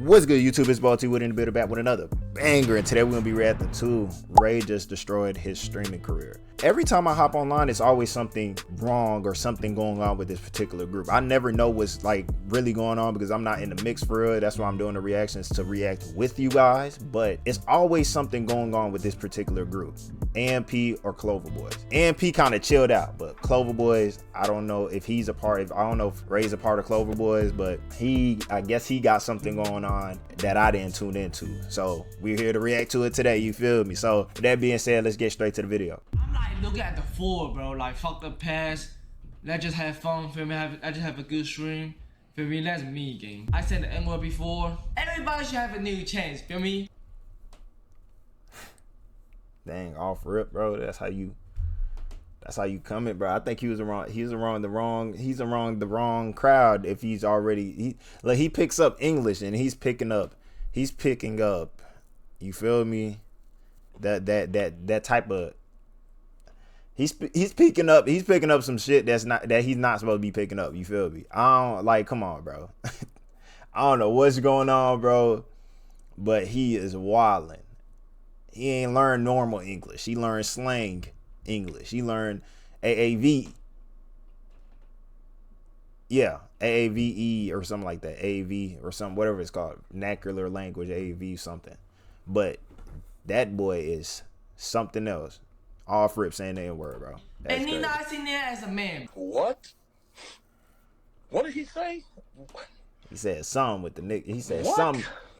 What's good, YouTube? It's Balti with in a bit back with another banger, and today we're gonna be reacting to Ray just destroyed his streaming career. Every time I hop online, it's always something wrong or something going on with this particular group. I never know what's like really going on because I'm not in the mix for real. That's why I'm doing the reactions to react with you guys. But it's always something going on with this particular group, AMP or Clover Boys. AMP kind of chilled out, but Clover Boys, I don't know if he's a part of. I don't know if Ray's a part of Clover Boys, but I guess he got something going on that I didn't tune into. So we're here to react to it today. You feel me? So with that being said, let's get straight to the video. I'm like looking at the forward, bro. Like fuck the past. Let's just have fun. Feel me? I just have a good stream. Feel me? That's me, gang. I said the N word before. Everybody should have a new chance. Feel me? Dang, off rip, bro. That's how you coming, bro. I think he's around the wrong crowd if he's already he picks up English and he's picking up, you feel me? That type of he's picking up some shit that he's not supposed to be picking up, you feel me? I don't like, come on, bro. I don't know what's going on, bro, but he is wilding. He ain't learned normal English. He learned slang English. He learned AAV. Yeah, AAVE or something like that. AAV or something, whatever it's called. Vernacular language, AAV something. But that boy is something else. Off rip saying that word, bro. That's and Nina, crazy. I seen there as a man. What? What did he say? He said some with the nigga. He said What?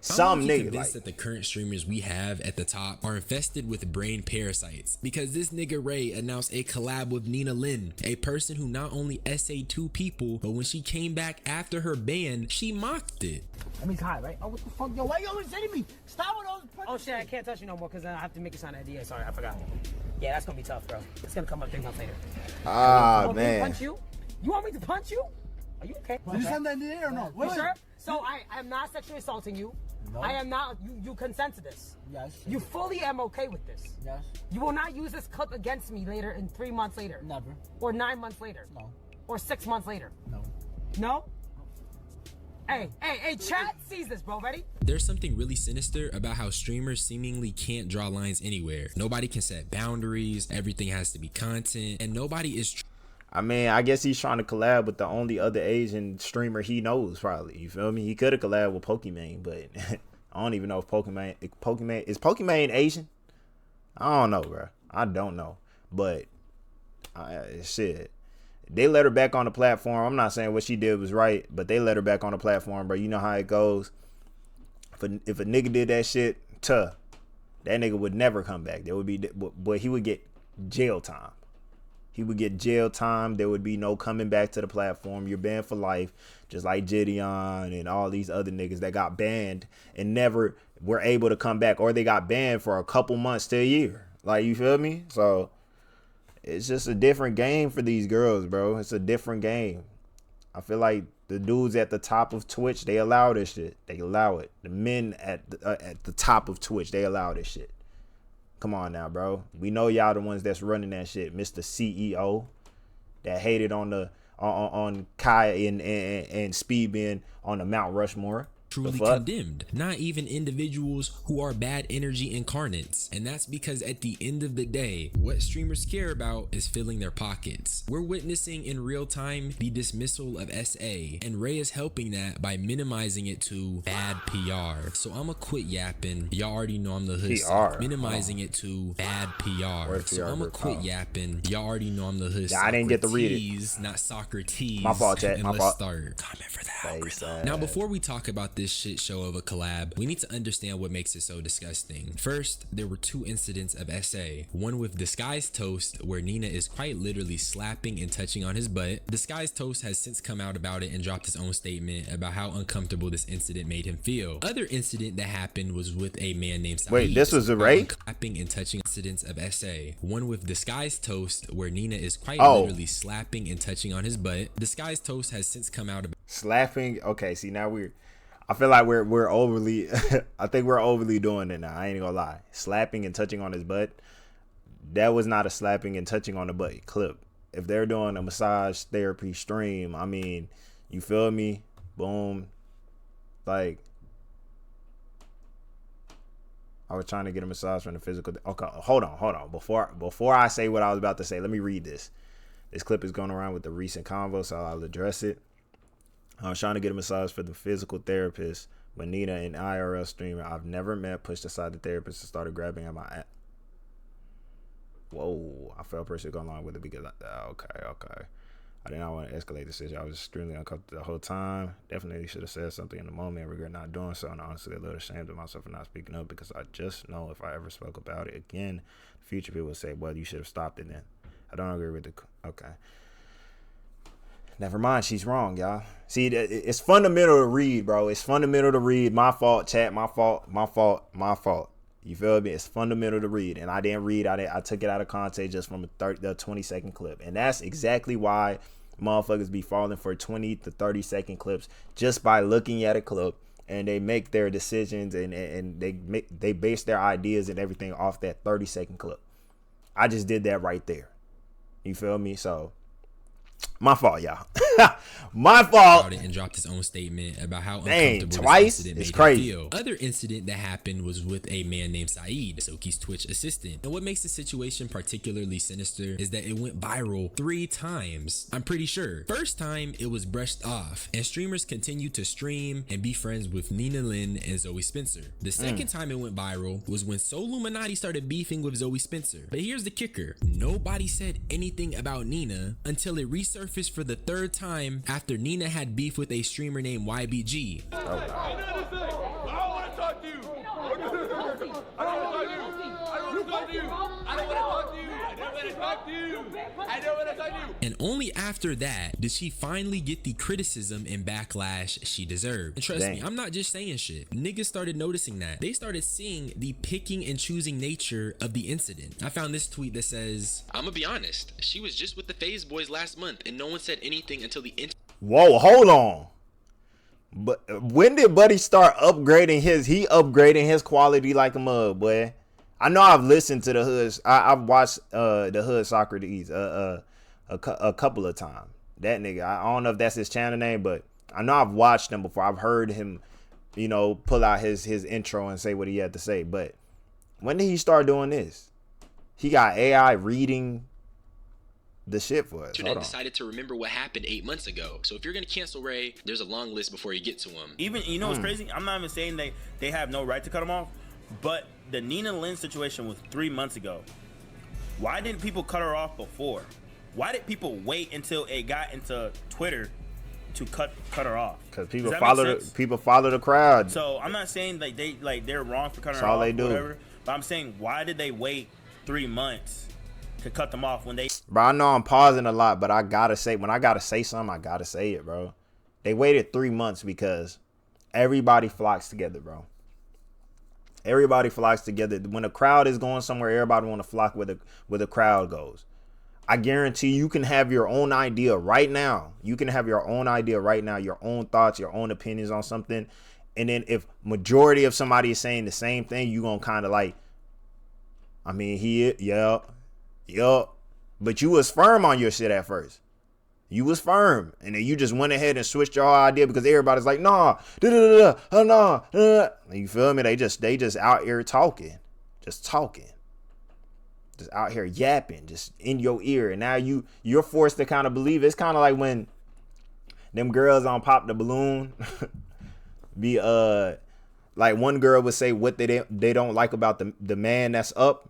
some I'm nigga convinced like. that the current streamers we have at the top are infested with brain parasites because this nigga Ray announced a collab with Nina Lynn, a person who not only essayed two people, but when she came back after her ban, she mocked it. That means hi, right? Oh, what the fuck, yo? Why you always hitting me? Stop with those punches. Oh shit, I can't touch you no more because I have to make a sign of idea. Sorry, I forgot. Yeah, that's gonna be tough, bro. It's gonna come up 3 months later. Ah, You want me to man. punch you? You want me to punch you? Are you okay? Did you send that in the air or no? You sure? So I am not sexually assaulting you. No. I am not. You consent to this. Yes. You fully am okay with this. Yes. You will not use this clip against me later in 3 months later. Never. Or 9 months later. No. Or 6 months later. No. No? Hey, chat sees this, bro. Ready? There's something really sinister about how streamers seemingly can't draw lines anywhere. Nobody can set boundaries, everything has to be content, and nobody is I mean, I guess he's trying to collab with the only other Asian streamer he knows, probably. You feel me? He could have collabed with Pokimane, but I don't even know if Pokimane is Pokimane Asian? I don't know, bro. I don't know. But shit. They let her back on the platform. I'm not saying what she did was right, but they let her back on the platform, bro. You know how it goes. If a nigga did that shit, that nigga would never come back. There would be, but he would get jail time. He would get jail time. There would be no coming back to the platform. You're banned for life, just like Gideon and all these other niggas that got banned and never were able to come back, or they got banned for a couple months to a year. Like, you feel me? So it's just a different game for these girls, bro. It's a different game. I feel like the dudes at the top of Twitch, they allow this shit. They allow it. The men at the top of Twitch, they allow this shit. Come on now, bro. We know y'all the ones that's running that shit. Mr. CEO that hated on Kai and Speed being on the Mount Rushmore. truly condemned, not even individuals who are bad energy incarnates. And that's because at the end of the day, what streamers care about is filling their pockets. We're witnessing in real time the dismissal of SA, and Ray is helping that by minimizing it to bad PR. So I'ma quit yapping. Y'all already know I'm the hood. PR. Minimizing it to bad PR. So I'ma quit yapping. Y'all already know I'm the hood. Yeah, I didn't get to read it. Not Socrates. My fault, chat. And My let's fault. start. Comment for the algorithm. Now, before we talk about this shit show of a collab, we need to understand what makes it so disgusting. First, there were two incidents of SA. One with Disguised Toast, where Nina is quite literally slapping and touching on his butt. Disguised Toast has since come out about it and dropped his own statement about how uncomfortable this incident made him feel. Other incident that happened was with a man named Saeed. Wait, this was a Ray? Clapping and touching incidents of SA. One with Disguised Toast, where Nina is quite literally slapping and touching on his butt. Disguised Toast has since come out about slapping. Okay, see, now I feel like we're overly I think we're overly doing it now. I ain't gonna lie. Slapping and touching on his butt, that was not a slapping and touching on the butt clip. If they're doing a massage therapy stream, I mean, you feel me? Boom. Like, I was trying to get a massage from the physical. Okay, hold on. Before I say what I was about to say, let me read this. This clip is going around with the recent convo, so I'll address it. I was trying to get a massage for the physical therapist when Nina, an IRL streamer I've never met, pushed aside the therapist and started grabbing at my ass. Whoa, I felt personally going along with it because okay. I did not want to escalate the situation. I was extremely uncomfortable the whole time. Definitely should have said something in the moment. I regret not doing so, and honestly, a little ashamed of myself for not speaking up because I just know if I ever spoke about it again, future people would say, well, you should have stopped it then. I don't agree with the... Okay. Never mind, she's wrong, y'all. See, it's fundamental to read, bro. It's fundamental to read. My fault, chat. My fault. You feel me? It's fundamental to read, and I didn't read. I took it out of context just from a 20-second clip, and that's exactly why motherfuckers be falling for 20 to 30-second clips just by looking at a clip, and they make their decisions and they base their ideas and everything off that 30-second clip. I just did that right there. You feel me? So. My fault, y'all. My fault. And dropped his own statement about how Dang, uncomfortable twice? this incident It's made crazy. him feel. Other incident that happened was with a man named Saeed, Soki's Twitch assistant. And what makes the situation particularly sinister is that it went viral 3 times. I'm pretty sure. First time, it was brushed off, and streamers continued to stream and be friends with Nina Lynn and Zoe Spencer. The second time it went viral was when Soluminati started beefing with Zoe Spencer. But here's the kicker. Nobody said anything about Nina until it resurfaced for the 3rd time after Nina had beef with a streamer named YBG. I don't want to talk to you. I don't want to talk to you. I don't want to talk to you. I don't want to talk to you. I don't want to talk to you. I don't want to talk to you. And only after that did she finally get the criticism and backlash she deserved. And trust me, I'm not just saying shit. Niggas started noticing that. They started seeing the picking and choosing nature of the incident. I found this tweet that says, "I'm gonna be honest. She was just with the FaZe boys last month and no one said anything until the Whoa, hold on. But when did Buddy start upgrading he upgrading his quality like a mug, boy? I know I've listened to the Hoods. I've watched the Hood Socrates a couple of times. That nigga, I don't know if that's his channel name, but I know I've watched him before. I've heard him, pull out his intro and say what he had to say. But when did he start doing this? He got AI reading the shit for us. Internet decided to remember what happened 8 months ago. So if you're gonna cancel Ray, there's a long list before you get to him. Even what's crazy? I'm not even saying they have no right to cut him off, but the Nina Lynn situation was 3 months ago. Why didn't people cut her off before? Why did people wait until it got into Twitter to cut her off? Because people follow the crowd. So I'm not saying they're wrong for cutting her all off, they do. Whatever. But I'm saying, why did they wait 3 months to cut them off when they? Bro, I know I'm pausing a lot, but I gotta say, when I gotta say something, I gotta say it, bro. They waited 3 months because everybody flocks together, bro. Everybody flocks together. When a crowd is going somewhere, everybody want to flock where the crowd goes. I guarantee you can have your own idea right now. You can have your own idea right now, your own thoughts, your own opinions on something. And then if majority of somebody is saying the same thing, you gonna kind of like, I mean, yup. But you was firm on your shit at first. You was firm. And then you just went ahead and switched your idea because everybody's like, nah. You feel me? They just out here talking. Just talking. Just out here yapping. Just in your ear. And now you're forced to kind of believe. It's kind of like when them girls on Pop the Balloon be like one girl would say what they don't like about the man that's up,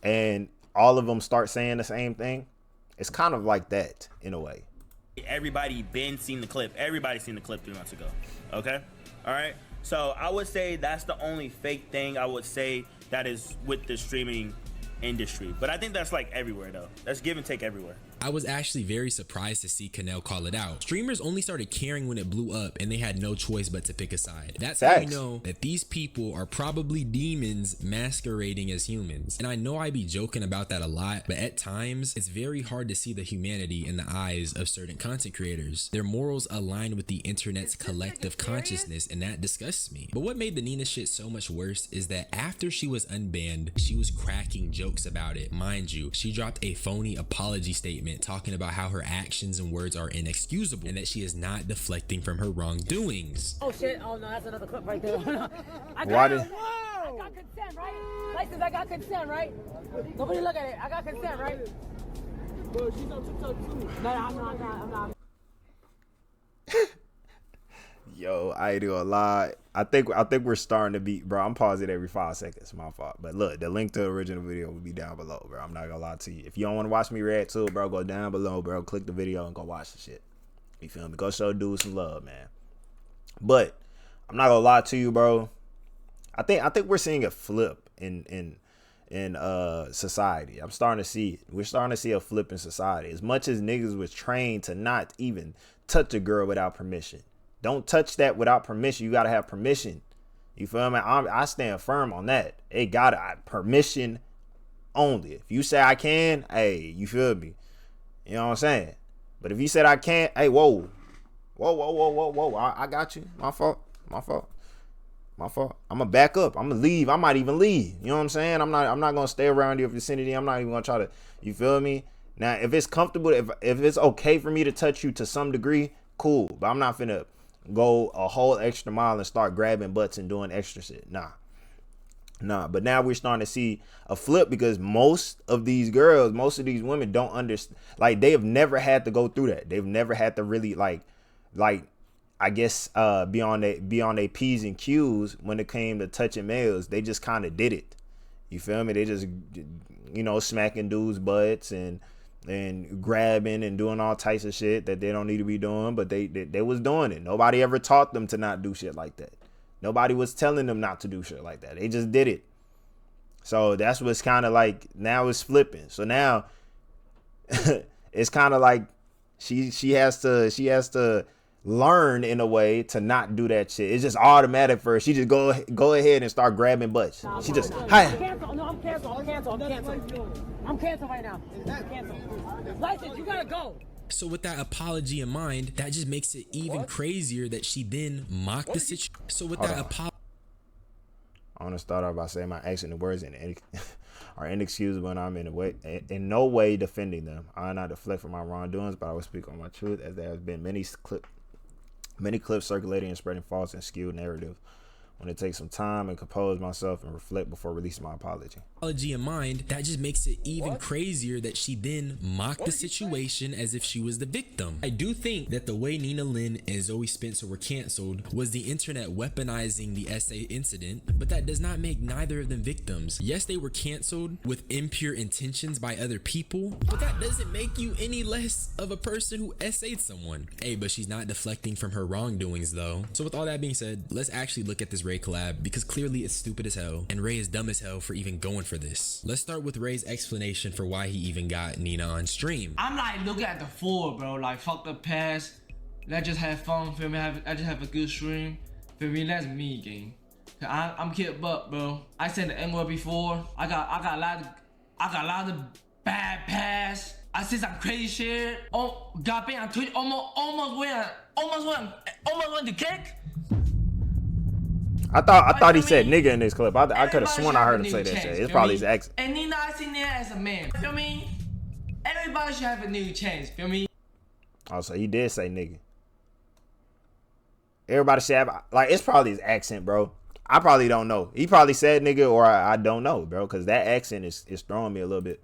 and all of them start saying the same thing. It's kind of like that in a way. Everybody been seen the clip. Everybody seen the clip 3 months ago. Okay? All right? So I would say that's the only fake thing I would say that is with the streaming industry. But I think that's like everywhere though. That's give and take everywhere. I was actually very surprised to see Kanell call it out. Streamers only started caring when it blew up and they had no choice but to pick a side. That's how you know that these people are probably demons masquerading as humans. And I know I be joking about that a lot, but at times it's very hard to see the humanity in the eyes of certain content creators. Their morals align with the internet's collective consciousness, and that disgusts me. But what made the Nina shit so much worse is that after she was unbanned, she was cracking jokes about it. Mind you, she dropped a phony apology statement talking about how her actions and words are inexcusable and that she is not deflecting from her wrongdoings. Oh shit! Oh no, that's another clip right there. Why did? got consent, right? License, I got consent, right? Nobody look at it. I got consent, right? Bro, she's on TikTok too. No, I'm not. Yo, I ain't gonna lie. I think we're starting to be, bro. I'm pausing every 5 seconds. My fault. But look, the link to the original video will be down below, bro. I'm not gonna lie to you. If you don't want to watch me react to it, bro, go down below, bro. Click the video and go watch the shit. You feel me? Go show dudes some love, man. But I'm not gonna lie to you, bro. I think we're seeing a flip in society. I'm starting to see it. We're starting to see a flip in society. As much as niggas was trained to not even touch a girl without permission. Don't touch that without permission. You gotta have permission. You feel me? I stand firm on that. It gotta permission only. If you say I can, hey, you feel me? You know what I'm saying? But if you said I can't, hey, whoa. I got you. My fault. I'm gonna back up. I'm gonna leave. I might even leave. You know what I'm saying? I'm not gonna stay around your vicinity. I'm not even gonna try to, you feel me? Now, if it's comfortable, if it's okay for me to touch you to some degree, cool. But I'm not finna go a whole extra mile and start grabbing butts and doing extra shit. Nah. But now we're starting to see a flip because most of these women don't understand. Like, they have never had to go through that. They've never had to really like I guess be on their P's and Q's when it came to touching males. They just kind of did it. You feel me? They just, you know, smacking dudes' butts and grabbing and doing all types of shit that they don't need to be doing, but they was doing it. Nobody ever taught them to not do shit like that. Nobody was telling them not to do shit like that. They just did it. So that's what's kind of like, now it's flipping. So now it's kind of like she has to learn in a way to not do that shit. It's just automatic for her. She just go ahead and start grabbing butts. She just, hi. I'm canceled right now. I'm canceled. License, you gotta go. So with that apology in mind, that just makes it even crazier that she then mocked the situation. So with that apology, I want to start off by saying my actions and words are inexcusable, and I'm in no way defending them. I will not deflect from my wrongdoings, but I will speak on my truth, as there has been many clips circulating and spreading false and skewed narratives. When it takes some time and compose myself and reflect before releasing my apology in mind, that just makes it even crazier that she then mocked the situation as if she was the victim. I do think that the way Nina Lynn and Zoe Spencer were canceled was the internet weaponizing the SA incident, but that does not make neither of them victims. Yes, they were canceled with impure intentions by other people, but that doesn't make you any less of a person who SA'd someone. Hey, but she's not deflecting from her wrongdoings though. So with all that being said, let's actually look at this Ray collab, because clearly it's stupid as hell and Ray is dumb as hell for even going for this. Let's start with Ray's explanation for why he even got Nina on stream. I'm like looking at the floor, bro. Like, fuck the past. Let's just have fun, feel me? I just have a good stream, feel me? That's me, gang. I'm Kid Buck, bro. I said the N-word before. I got a lot of bad past. I said some crazy shit. Oh, got banned on Twitch. Almost went to kick. I thought he said nigga in this clip. I could have sworn I heard him say that shit. It's probably his accent. And Nina, I seen there as a man. Feel me? Everybody should have a new chance. Feel me? Oh, so he did say nigga. Everybody should have, like, it's probably his accent, bro. I probably don't know. He probably said nigga, or I don't know, bro, because that accent is throwing me a little bit.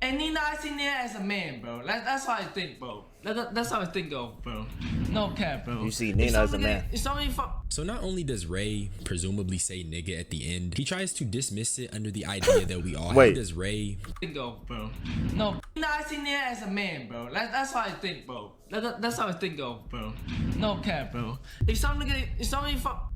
And Nina, I seen there as a man, bro. That's how I think, bro. That's how I think of, bro. No cap, bro. You see Nina as a man. So not only does Ray presumably say nigga at the end, he tries to dismiss it under the idea that we all have. Does Ray think of, bro? No, Nina, I seen there as a man, bro. That's how I think, bro. That's how I think of, bro. No cap, bro.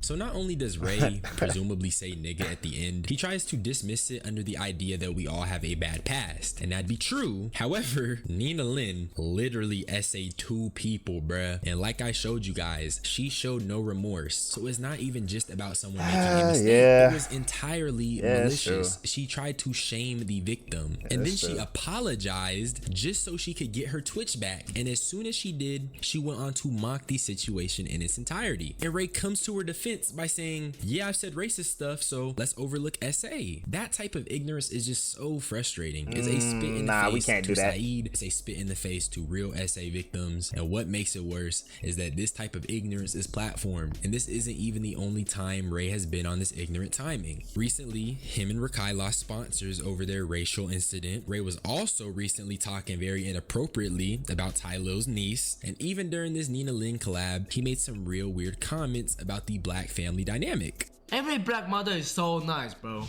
So not only does Ray presumably say nigga at the end, he tries to dismiss it under the idea that we all have a bad past, and that'd be true. However, Nina Lynn literally essayed 2 people, bruh, and like I showed you guys, she showed no remorse. So it's not even just about someone making a mistake. It was entirely malicious. She tried to shame the victim, and then she apologized just so she could get her Twitch back. And as soon as she did, she went on to mock the situation in its entirety. And Ray comes to her defense by saying, yeah, I've said racist stuff, so let's overlook SA. That type of ignorance is just so frustrating. It's a spit in the face we can't to do that. Saeed. It's a spit in the face to real SA SA victims. And what makes it worse is that this type of ignorance is platformed, and this isn't even the only time Ray has been on this ignorant timing. Recently, him and Rakai lost sponsors over their racial incident. Ray was also recently talking very inappropriately about Ty Lil's niece, and even during this Nina Lynn collab, he made some real weird comments about the black family dynamic. Every black mother is so nice, bro.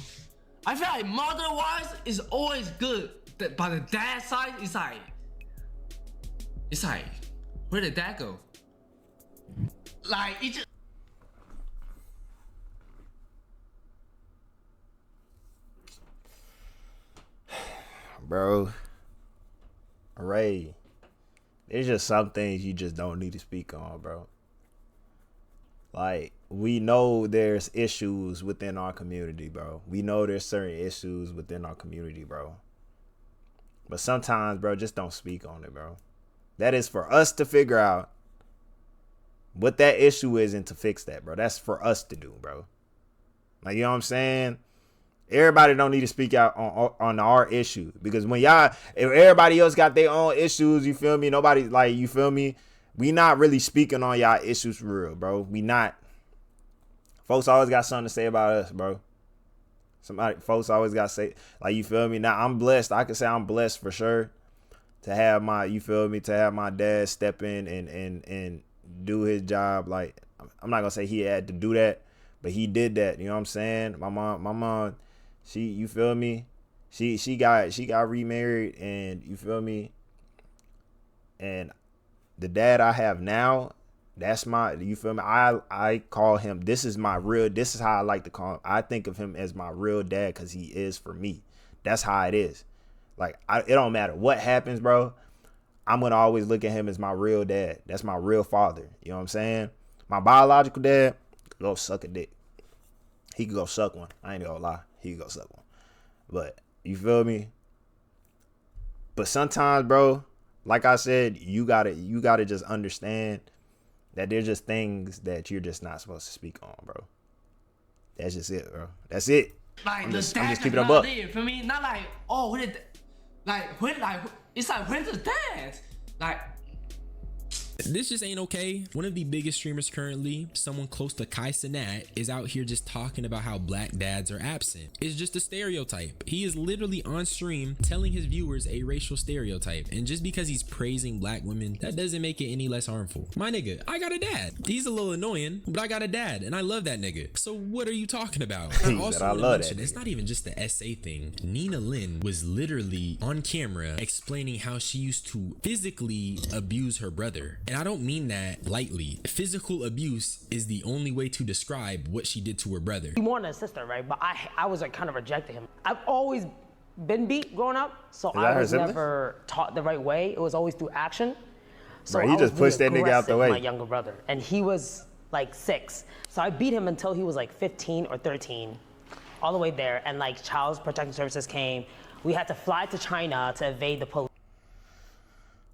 I feel like mother-wise is always good, but the dad side is like, where did that go? Like, it just... Bro, Ray, there's just some things you just don't need to speak on, bro. Like, we know there's issues within our community, bro. We know there's certain issues within our community, bro. But sometimes, bro, just don't speak on it, bro. That is for us to figure out what that issue is and to fix that, bro. That's for us to do, bro. Like, you know what I'm saying? Everybody don't need to speak out on our issue, because when y'all, if everybody else got their own issues, you feel me? Nobody, like, you feel me? We not really speaking on y'all issues for real, bro. We not. Folks always got something to say about us, bro. Folks always got to say, like, you feel me? Now, I'm blessed. I can say I'm blessed for sure to have my, you feel me, to have my dad step in and do his job. Like, I'm not going to say he had to do that, but he did that. You know what I'm saying? My mom, she, you feel me? She got remarried, and you feel me? And the dad I have now, that's my, you feel me? I call him, this is how I like to call him. I think of him as my real dad because he is for me. That's how it is. Like, it don't matter what happens, bro. I'm going to always look at him as my real dad. That's my real father. You know what I'm saying? My biological dad, go suck a dick. He could go suck one. I ain't gonna lie. He could go suck one. But, you feel me? But sometimes, bro, like I said, you gotta just understand that there's just things that you're just not supposed to speak on, bro. That's just it, bro. That's it. Like, I'm the just dad keeping is it not up. there, for me. Not like, oh, where did, it's like, where's the dad? Like, This just ain't okay. One of the biggest streamers currently, someone close to Kai Cenat, is out here just talking about how black dads are absent. It's just a stereotype. He is literally on stream telling his viewers a racial stereotype, and just because he's praising black women, that doesn't make it any less harmful. My nigga, I got a dad. He's a little annoying, but I got a dad, and I love that nigga. So what are you talking about? I also I want to love mention, that it's not even just the SA thing. Nina Lynn was literally on camera explaining how she used to physically abuse her brother. And I don't mean that lightly. Physical abuse is the only way to describe what she did to her brother. He wanted a sister, right? But I was like kind of rejecting him. I've always been beat growing up, so I was never taught the right way. It was always through action. So Bro, he just pushed that nigga out the way. My younger brother, and he was like 6, so I beat him until he was like 15 or 13, all the way there. And like Child Protective Services came. We had to fly to China to evade the police.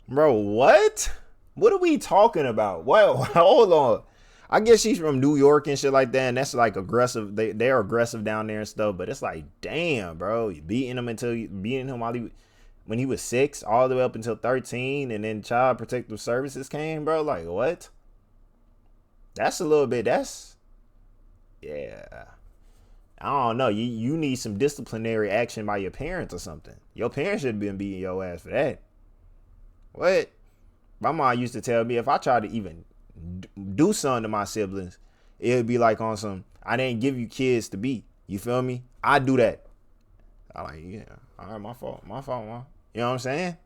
Bro, what? What are we talking about? What? Hold on. I guess she's from New York and shit like that, and that's like aggressive. They're aggressive down there and stuff. But it's like, damn, bro, you beating him while when he was 6, all the way up until 13, and then Child Protective Services came, bro. Like, what? That's a little bit. Yeah. I don't know. You need some disciplinary action by your parents or something. Your parents should have been beating your ass for that. What? My mom used to tell me if I tried to even do something to my siblings, it would be like on some, I didn't give you kids to beat. You feel me? I do that. I'm like, yeah, all right, my fault, mom. You know what I'm saying?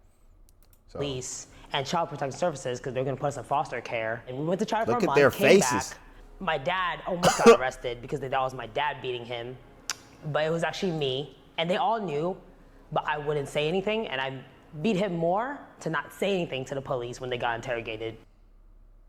So, Police and Child Protective Services, because they're going to put us in foster care. And we went to China for a month. Look at their came faces. Back. My dad almost got arrested because that was my dad beating him. But it was actually me. And they all knew, but I wouldn't say anything. And I beat him more to not say anything to the police when they got interrogated.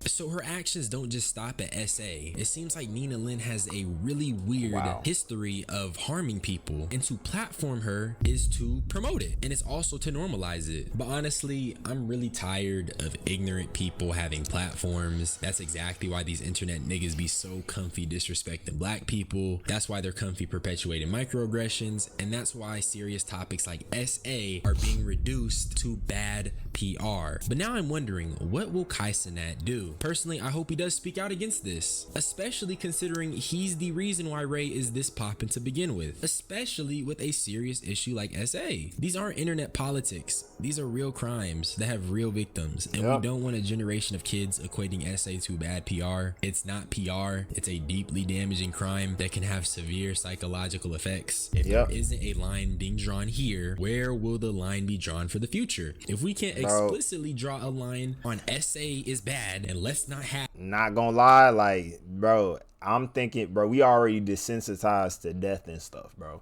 So her actions don't just stop at SA. It seems like Nina Lynn has a really weird history of harming people, and to platform her is to promote it, and it's also to normalize it. But honestly, I'm really tired of ignorant people having platforms. That's exactly why these internet niggas be so comfy disrespecting black people. That's why they're comfy perpetuating microaggressions, and that's why serious topics like SA are being reduced to bad PR. But now I'm wondering, what will Kai Cenat do? Personally, I hope he does speak out against this, especially considering he's the reason why Ray is this poppin' to begin with, especially with a serious issue like SA. These aren't internet politics. These are real crimes that have real victims, and we don't want a generation of kids equating SA to bad PR. It's not PR. It's a deeply damaging crime that can have severe psychological effects. If there isn't a line being drawn here, where will the line be drawn for the future? If we can't explicitly draw a line on SA is bad, and let's not have— Not gonna lie, like, bro, I'm thinking, bro, we already desensitized to death and stuff, bro.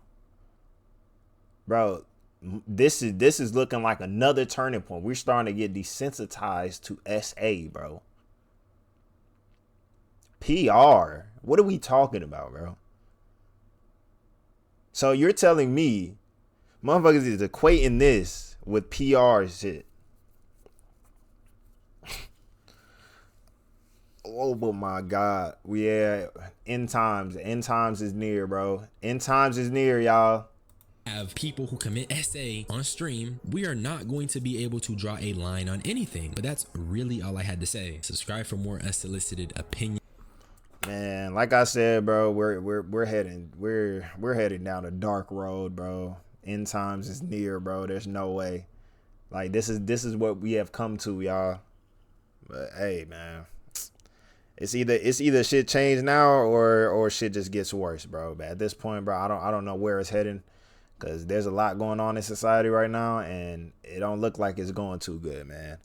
Bro, this is looking like another turning point. We're starting to get desensitized to SA, bro. PR. What are we talking about, bro? So you're telling me motherfuckers is equating this with PR shit. Oh, but my God. End times. End times is near, bro. End times is near, y'all. Have people who commit SA on stream, we are not going to be able to draw a line on anything. But that's really all I had to say. Subscribe for more unsolicited opinions. Man, like I said, bro, we're heading down a dark road, bro. End times is near, bro. There's no way. Like, this is what we have come to, y'all. But hey, man, it's either shit change now or shit just gets worse, bro. But at this point, bro, I don't know where it's heading, because there's a lot going on in society right now, and it don't look like it's going too good, man.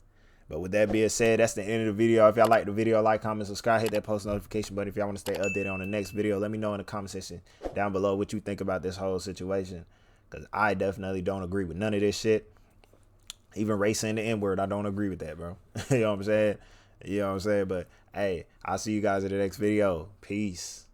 But with that being said, that's the end of the video. If y'all like the video, like, comment, subscribe, hit that post notification button. If y'all want to stay updated on the next video, let me know in the comment section down below what you think about this whole situation, because I definitely don't agree with none of this shit. Even Ray saying the N-word, I don't agree with that, bro. You know what I'm saying? You know what I'm saying? But hey, I'll see you guys in the next video. Peace.